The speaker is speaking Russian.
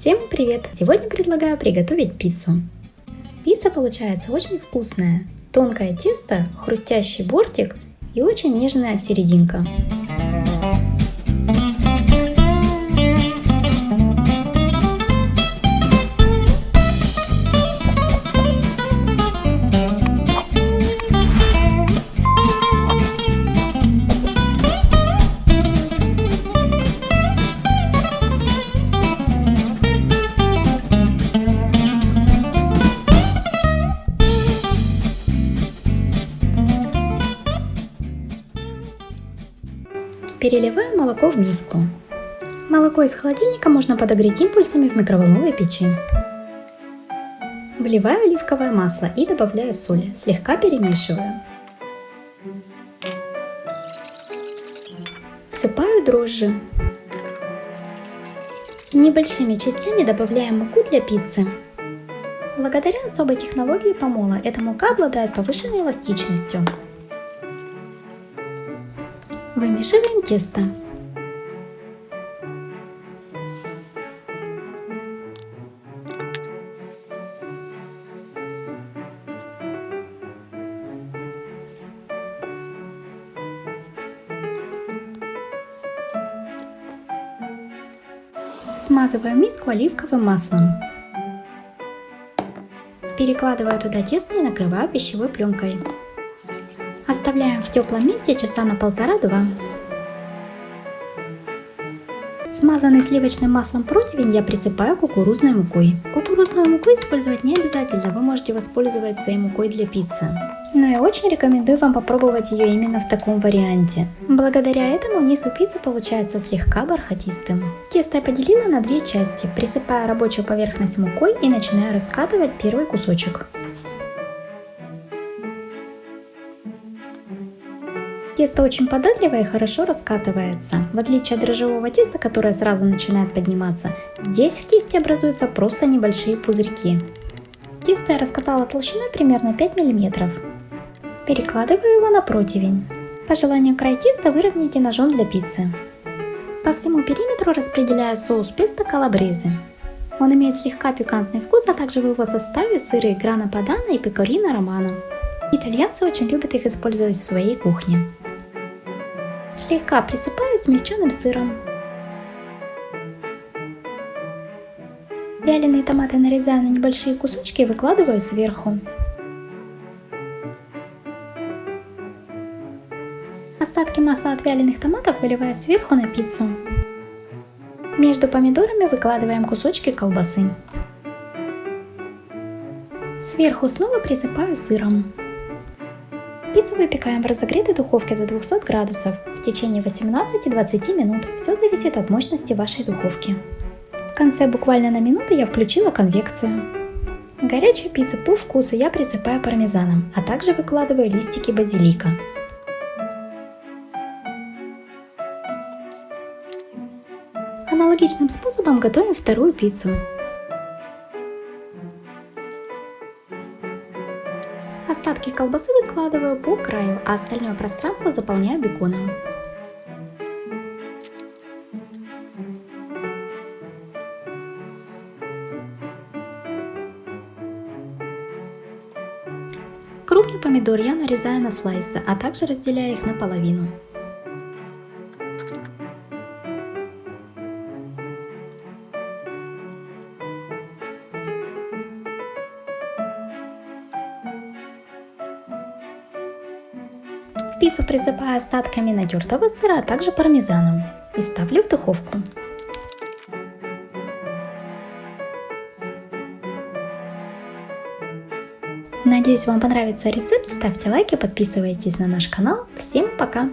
Всем привет! Сегодня предлагаю приготовить пиццу. Пицца получается очень вкусная. Тонкое тесто, хрустящий бортик и очень нежная серединка. Переливаю молоко в миску. Молоко из холодильника можно подогреть импульсами в микроволновой печи. Вливаю оливковое масло и добавляю соль, слегка перемешиваю. Всыпаю дрожжи. Небольшими частями добавляем муку для пиццы. Благодаря особой технологии помола эта мука обладает повышенной эластичностью. Вымешиваем тесто. Смазываю миску оливковым маслом. Перекладываю туда тесто и накрываю пищевой пленкой. Оставляем в теплом месте часа на 1,5-2. Смазанный сливочным маслом противень я присыпаю кукурузной мукой. Кукурузную муку использовать не обязательно, вы можете воспользоваться и мукой для пиццы. Но я очень рекомендую вам попробовать ее именно в таком варианте. Благодаря этому низ у пиццы получается слегка бархатистым. Тесто я поделила на 2 части, присыпаю рабочую поверхность мукой и начинаю раскатывать первый кусочек. Тесто очень податливое и хорошо раскатывается. В отличие от дрожжевого теста, которое сразу начинает подниматься, здесь в тесте образуются просто небольшие пузырьки. Тесто я раскатала толщиной примерно 5 мм. Перекладываю его на противень. По желанию край теста выровняйте ножом для пиццы. По всему периметру распределяю соус песто калабрезе. Он имеет слегка пикантный вкус, а также в его составе сыры грана падано и пекорино романо. Итальянцы очень любят их использовать в своей кухне. Слегка присыпаю смельченным сыром. Вяленые томаты нарезаю на небольшие кусочки и выкладываю сверху. Остатки масла от вяленых томатов выливаю сверху на пиццу. Между помидорами выкладываем кусочки колбасы. Сверху снова присыпаю сыром. Пиццу выпекаем в разогретой духовке до 200 градусов в течение 18-20 минут. Все зависит от мощности вашей духовки. В конце буквально на минуту я включила конвекцию. Горячую пиццу по вкусу я присыпаю пармезаном, а также выкладываю листики базилика. Аналогичным способом готовим вторую пиццу. Остатки колбасы выкладываю по краю, а остальное пространство заполняю беконом. Крупный помидор я нарезаю на слайсы, а также разделяю их наполовину. Пиццу присыпаю остатками натертого сыра, а также пармезаном и ставлю в духовку. Надеюсь, вам понравится рецепт. Ставьте лайки, подписывайтесь на наш канал. Всем пока!